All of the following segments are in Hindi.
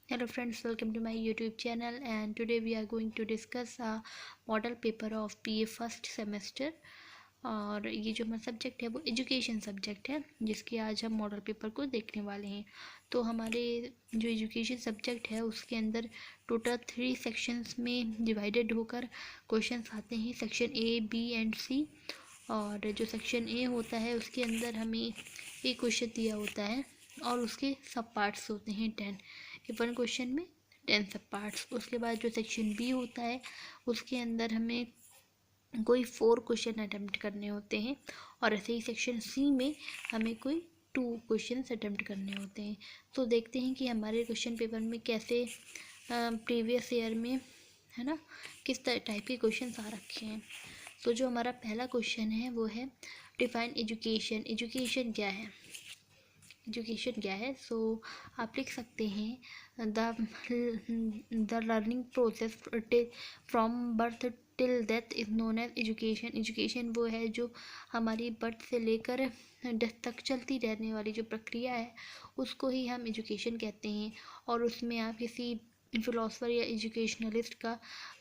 Hello friends, welcome to my YouTube channel and today we are going to discuss a model paper of BA first semester. और ये जो हमारा सब्जेक्ट है वो एजुकेशन सब्जेक्ट है जिसके आज हम मॉडल पेपर को देखने वाले हैं। तो हमारे जो एजुकेशन सब्जेक्ट है उसके अंदर टोटल 3 सेक्शंस में डिवाइडेड होकर क्वेश्चंस आते हैं, सेक्शन ए बी एंड सी। और जो सेक्शन ए होता है उसके अंदर हमें एक क्वेश्चन दिया होता है और उसके सब पार्ट्स होते हैं 10। वन क्वेश्चन में 10 सब पार्ट्स। उसके बाद जो सेक्शन बी होता है उसके अंदर हमें कोई 4 क्वेश्चन अटेम्प्ट करने होते हैं और ऐसे ही सेक्शन सी में हमें कोई 2 क्वेश्चन अटेम्प्ट करने होते हैं। तो देखते हैं कि हमारे क्वेश्चन पेपर में कैसे प्रीवियस ईयर में है ना किस टाइप के क्वेश्चन आ रखे हैं। तो जो हमारा पहला क्वेश्चन है वो है डिफाइन एजुकेशन। एजुकेशन क्या है? एजुकेशन क्या है? सो आप लिख सकते हैं the learning process from birth till death is known as education. Education वो है जो हमारी बर्थ से लेकर डेथ तक चलती रहने वाली जो प्रक्रिया है उसको ही हम एजुकेशन कहते हैं। और उसमें आप किसी फिलोसफर या एजुकेशनलिस्ट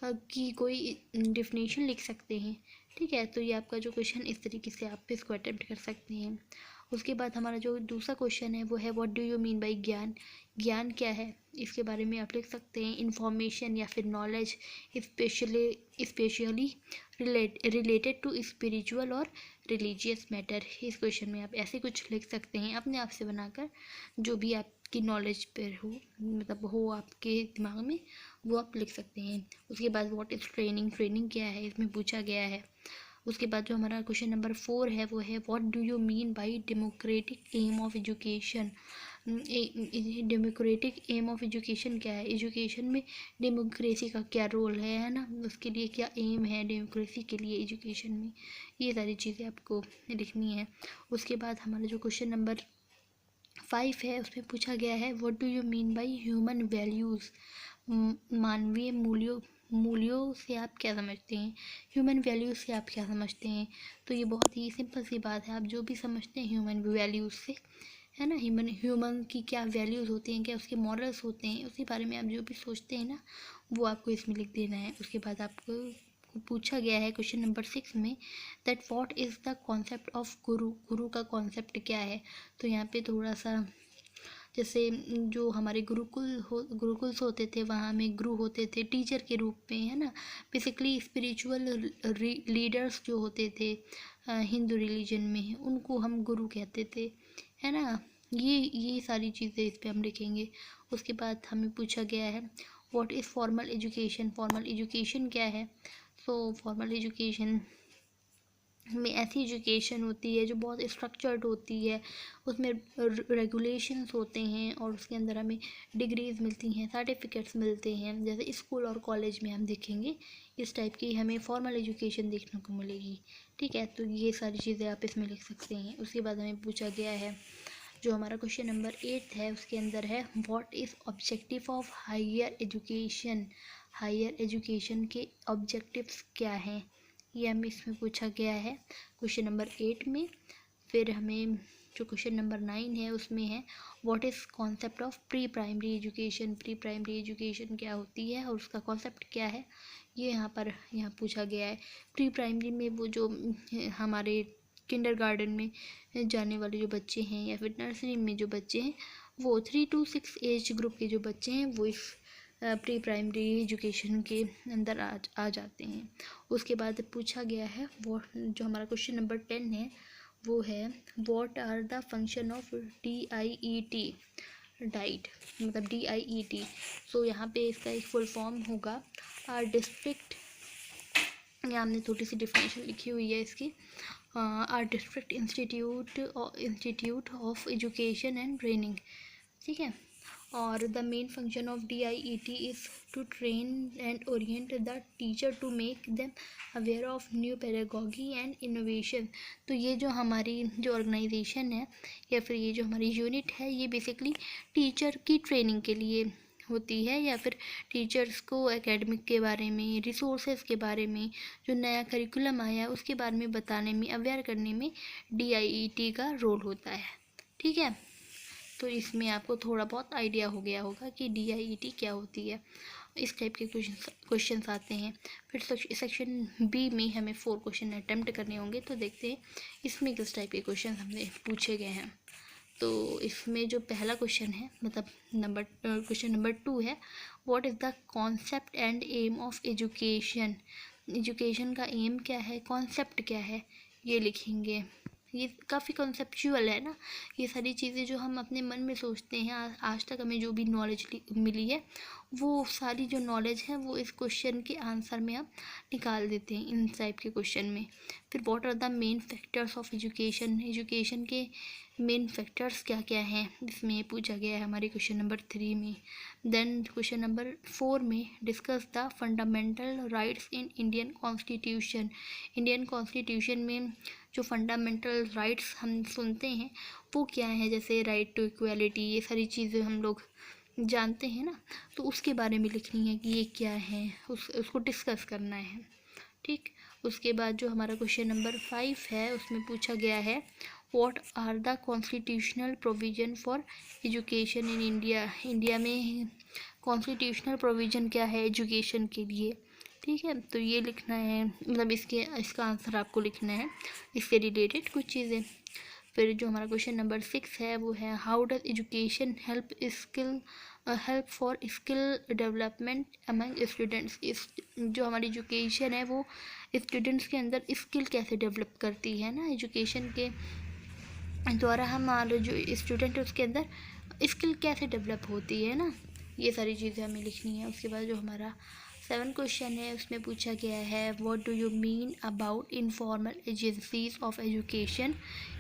की कोई डिफिनेशन लिख सकते हैं। ठीक है, तो ये आपका जो क्वेश्चन इस तरीके से आप इसको अटेम्प्ट कर सकते हैं। उसके बाद हमारा जो दूसरा क्वेश्चन है वो है what do you mean bye ज्ञान। ज्ञान क्या है इसके बारे में आप लिख सकते हैं इंफॉर्मेशन या फिर knowledge specially related to spiritual और रिलीजियस मैटर। इस क्वेश्चन में आप ऐसे कुछ लिख सकते हैं अपने आप से बनाकर, जो भी आपकी नॉलेज पर हो, मतलब हो आपके दिमाग में, वो आप लिख सकते हैं। उसके बाद व्हाट इज़ ट्रेनिंग। ट्रेनिंग क्या है इसमें पूछा गया है। उसके बाद जो हमारा क्वेश्चन नंबर 4 है वो है what do you mean by democratic aim of education. Democratic aim of education क्या है? एजुकेशन में डेमोक्रेसी का क्या रोल है ना, उसके लिए क्या एम है डेमोक्रेसी के लिए एजुकेशन में, ये सारी चीज़ें आपको लिखनी है। उसके बाद हमारा जो क्वेश्चन नंबर 5 है उसमें पूछा गया है what do you mean by human values. मानवीय मूल्यों मूल्यों से आप क्या समझते हैं? ह्यूमन वैल्यूज़ से आप क्या समझते हैं? तो ये बहुत ही सिंपल सी बात है, आप जो भी समझते हैं ह्यूमन वैल्यूज़ से, है ना, ह्यूमन की क्या वैल्यूज़ होती हैं, क्या उसके मॉरल्स होते हैं, उसी बारे में आप जो भी सोचते हैं ना वो आपको इसमें लिख देना है। उसके बाद आपको पूछा गया है क्वेश्चन नंबर 6 में that what is the concept of गुरु। गुरु का कॉन्सेप्ट क्या है? तो यहाँ पे थोड़ा सा जैसे जो हमारे गुरुकुल्स होते थे वहाँ में गुरु होते थे टीचर के रूप में, है ना। बेसिकली स्पिरिचुअल लीडर्स जो होते थे हिंदू रिलीजन में उनको हम गुरु कहते थे, है ना। ये सारी चीज़ें इस पे हम लिखेंगे। उसके बाद हमें पूछा गया है what is formal education. Formal education क्या है? सो फॉर्मल एजुकेशन में ऐसी एजुकेशन होती है जो बहुत स्ट्रक्चर्ड होती है, उसमें रेगुलेशंस होते हैं और उसके अंदर हमें डिग्रीज़ मिलती हैं, सर्टिफिकेट्स मिलते हैं, जैसे स्कूल और कॉलेज में हम देखेंगे इस टाइप की हमें फॉर्मल एजुकेशन देखने को मिलेगी। ठीक है, तो ये सारी चीज़ें आप इसमें लिख सकते हैं। उसके बाद हमें पूछा गया है जो हमारा क्वेश्चन नंबर 8 है उसके अंदर है what is objective of higher education. Higher education के ऑब्जेक्टिव्स क्या हैं, ये हमें इसमें पूछा गया है क्वेश्चन नंबर 8 में। फिर हमें जो क्वेश्चन नंबर 9 है उसमें है what is concept of pre primary education. Pre primary education क्या होती है और उसका कॉन्सेप्ट क्या है, ये यहाँ पूछा गया है। प्री प्राइमरी में वो जो हमारे किंडरगार्टन में जाने वाले जो बच्चे हैं या फिर नर्सरी में जो बच्चे हैं वो 3 to 6 एज ग्रुप के जो बच्चे हैं वो इस प्री प्राइमरी एजुकेशन के अंदर आ जाते हैं। उसके बाद पूछा गया है वो जो हमारा क्वेश्चन नंबर 10 है वो है what are the function of DIET। Diet मतलब DIET। सो यहाँ पे इसका एक फुल फॉर्म होगा डिस्ट्रिक्ट, यहाँ हमने थोड़ी सी डिफिनेशन लिखी हुई है इसकी, R district institute of education and training. ठीक है, और the main function of DIET is to train and orient the teacher to make them aware of new pedagogy and innovation. तो ये जो हमारी जो ऑर्गेनाइजेशन है या फिर ये जो हमारी यूनिट है ये बेसिकली टीचर की ट्रेनिंग के लिए होती है या फिर टीचर्स को एकेडमिक के बारे में, रिसोर्सेज के बारे में, जो नया करिकुलम आया है उसके बारे में बताने में, अवेयर करने में DIET का रोल होता है। ठीक है, तो इसमें आपको थोड़ा बहुत आइडिया हो गया होगा कि DIET क्या होती है। इस टाइप के क्वेश्चन आते हैं। फिर सेक्शन बी में हमें 4 क्वेश्चन अटैम्प्ट करने होंगे। तो देखते हैं इसमें किस टाइप के क्वेश्चन हमने पूछे गए हैं। तो इसमें जो पहला क्वेश्चन है, मतलब क्वेश्चन नंबर 2 है, what is the concept and aim of education. Education का एम क्या है, कॉन्सेप्ट क्या है, ये लिखेंगे। ये काफ़ी कॉन्सेप्चुअल है ना, ये सारी चीज़ें जो हम अपने मन में सोचते हैं, आज तक हमें जो भी नॉलेज मिली है, वो सारी जो नॉलेज है वो इस क्वेश्चन के आंसर में हम निकाल देते हैं इन टाइप के क्वेश्चन में। फिर what are the main factors of education. Education के मेन फैक्टर्स क्या क्या हैं, इसमें पूछा गया है हमारे क्वेश्चन नंबर 3 में। देन क्वेश्चन नंबर 4 में discuss the fundamental rights in Indian constitution. Indian constitution में जो फंडामेंटल राइट्स हम सुनते हैं वो क्या है, जैसे राइट टू इक्वालिटी, ये सारी चीज़ें हम लोग जानते हैं ना, तो उसके बारे में लिखनी है कि ये क्या है, उसको डिस्कस करना है। ठीक, उसके बाद जो हमारा क्वेश्चन नंबर 5 है उसमें पूछा गया है what are the constitutional provision for education in India. India में कॉन्स्टिट्यूशनल प्रोविज़न क्या है एजुकेशन के लिए। ठीक है, तो ये लिखना है, मतलब इसका आंसर आपको लिखना है, इससे रिलेटेड कुछ चीज़ें। फिर जो हमारा क्वेश्चन नंबर 6 है वो है how does education help for skill development among students. इस जो हमारी एजुकेशन है वो स्टूडेंट्स के अंदर स्किल कैसे डेवलप करती है ना, एजुकेशन के द्वारा हमारे जो स्टूडेंट है उसके अंदर स्किल कैसे डेवलप होती है ना, ये सारी चीज़ें हमें लिखनी है। उसके बाद जो हमारा 7 क्वेश्चन है उसमें पूछा गया है what do you mean about informal agencies of education,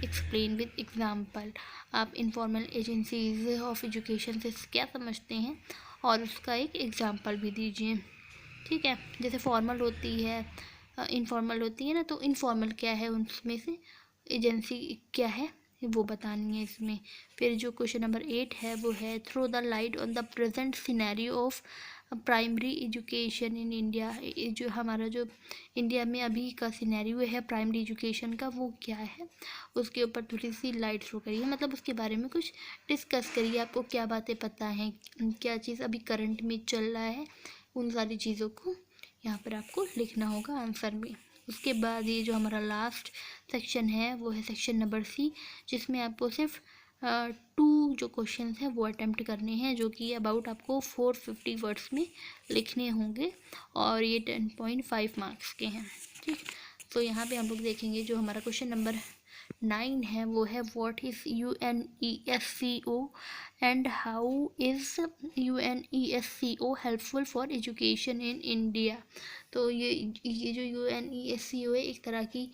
explain with example. आप इनफॉर्मल एजेंसीज ऑफ एजुकेशन से क्या समझते हैं और उसका एक एग्जांपल भी दीजिए। ठीक है, जैसे फॉर्मल होती है, इनफॉर्मल होती है ना, तो इनफॉर्मल क्या है, उनमें से एजेंसी क्या है वो बतानी है इसमें। फिर जो क्वेश्चन नंबर 8 है वो है throw the light on the present scenario of primary education in India. जो हमारा जो इंडिया में अभी का सिनेरियो है प्राइमरी एजुकेशन का वो क्या है, उसके ऊपर थोड़ी सी लाइट थ्रो करिए, मतलब उसके बारे में कुछ डिस्कस करिए, आपको क्या बातें पता हैं, क्या चीज़ अभी करंट में चल रहा है, उन सारी चीज़ों को यहाँ पर आपको लिखना होगा आंसर में। उसके बाद ये जो हमारा लास्ट सेक्शन है वो है सेक्शन नंबर C, जिसमें आपको सिर्फ 2 जो क्वेश्चन हैं वो अटेम्प्ट करने हैं, जो कि अबाउट आपको 450 वर्ड्स में लिखने होंगे और ये 10.5 मार्क्स के हैं। ठीक, तो यहाँ पे हम लोग देखेंगे जो हमारा क्वेश्चन नंबर 9 है वो है what is UNESCO and how is UNESCO helpful for education in India. तो ये जो UNESCO है एक तरह की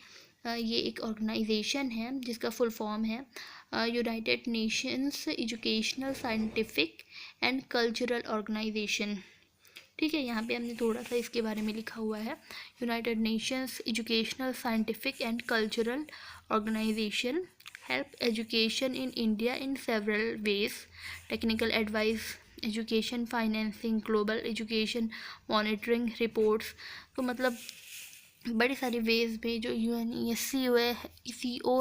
ये एक ऑर्गेनाइजेशन है जिसका फुल फॉर्म है United Nations Educational Scientific and Cultural Organization. ठीक है, यहाँ पे हमने थोड़ा सा इसके बारे में लिखा हुआ है United Nations Educational Scientific and Cultural Organization help education in India in several ways, technical advice, education financing, global education monitoring reports. तो मतलब बड़ी सारी वेज में जो UNESCO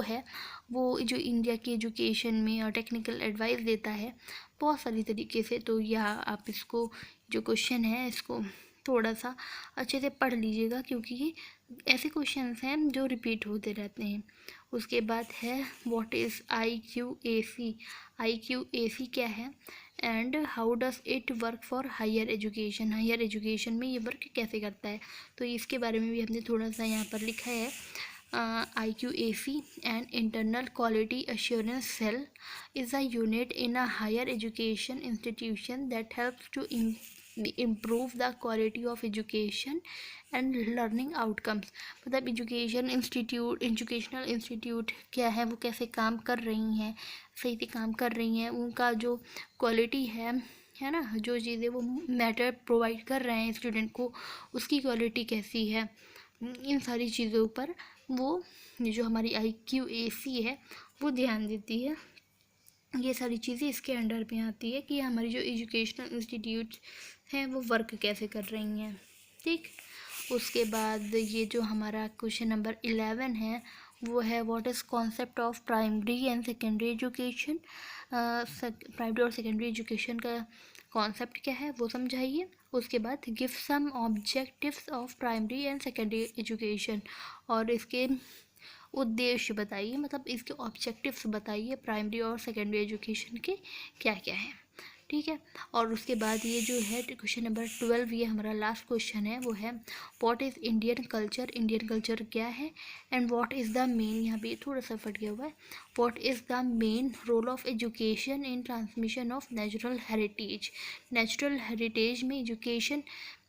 है वो जो इंडिया की एजुकेशन में और टेक्निकल एडवाइस देता है बहुत सारी तरीके से। तो यहाँ आप इसको जो क्वेश्चन है इसको थोड़ा सा अच्छे से पढ़ लीजिएगा, क्योंकि ये ऐसे क्वेश्चंस हैं जो रिपीट होते रहते हैं। उसके बाद है व्हाट इज़ IQAC। IQAC क्या है and how does it work for higher education. Higher education में ये वर्क कैसे करता है, तो इसके बारे में भी हमने थोड़ा सा यहाँ पर लिखा है। IQAC and internal quality assurance cell is a unit in a higher education institution that helps to improve the quality of education and learning outcomes। मतलब एजुकेशनल इंस्टीट्यूट क्या है, वो कैसे काम कर रही हैं, सही से काम कर रही हैं, उनका जो क्वालिटी है ना, जो चीज़ें वो मैटर प्रोवाइड कर रहे हैं स्टूडेंट को उसकी क्वालिटी कैसी है, इन सारी चीज़ों पर वो जो हमारी IQAC है वो ध्यान देती है। ये सारी चीज़ें इसके अंडर में आती है कि हमारी जो एजुकेशनल इंस्टीट्यूट हैं वो वर्क कैसे कर रही हैं। ठीक, उसके बाद ये जो हमारा क्वेश्चन नंबर 11 है वो है what is concept of primary and secondary education. Primary और सेकेंडरी एजुकेशन का कॉन्सेप्ट क्या है वो समझाइए। उसके बाद give some objectives of primary and secondary education, और इसके उद्देश्य बताइए, मतलब इसके ऑब्जेक्टिव्स बताइए प्राइमरी और सेकेंडरी एजुकेशन के क्या क्या है। ठीक है। और उसके बाद ये जो है क्वेश्चन नंबर 12, ये हमारा लास्ट क्वेश्चन है, वो है what is Indian culture, Indian culture क्या है, and what is the main, यहाँ पे थोड़ा सा फट गया हुआ है, what is the main role of education in transmission of natural heritage. Natural heritage में एजुकेशन,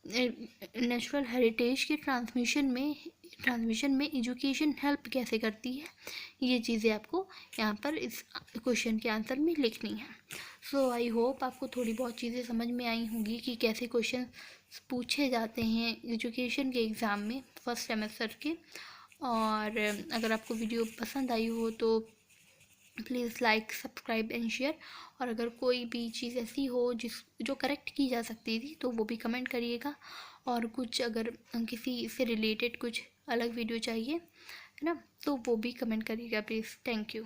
नेचुरल हेरिटेज के ट्रांसमिशन में एजुकेशन हेल्प कैसे करती है, ये चीज़ें आपको यहाँ पर इस क्वेश्चन के आंसर में लिखनी है। सो आई होप आपको थोड़ी बहुत चीज़ें समझ में आई होंगी कि कैसे क्वेश्चन पूछे जाते हैं एजुकेशन के एग्ज़ाम में फर्स्ट सेमेस्टर के। और अगर आपको वीडियो पसंद आई हो तो please like subscribe and share. और अगर कोई भी चीज़ ऐसी हो जो करेक्ट की जा सकती थी तो वो भी कमेंट करिएगा। और कुछ अगर किसी से रिलेटेड कुछ अलग वीडियो चाहिए है ना, तो वो भी कमेंट करिएगा प्लीज़। Thank you.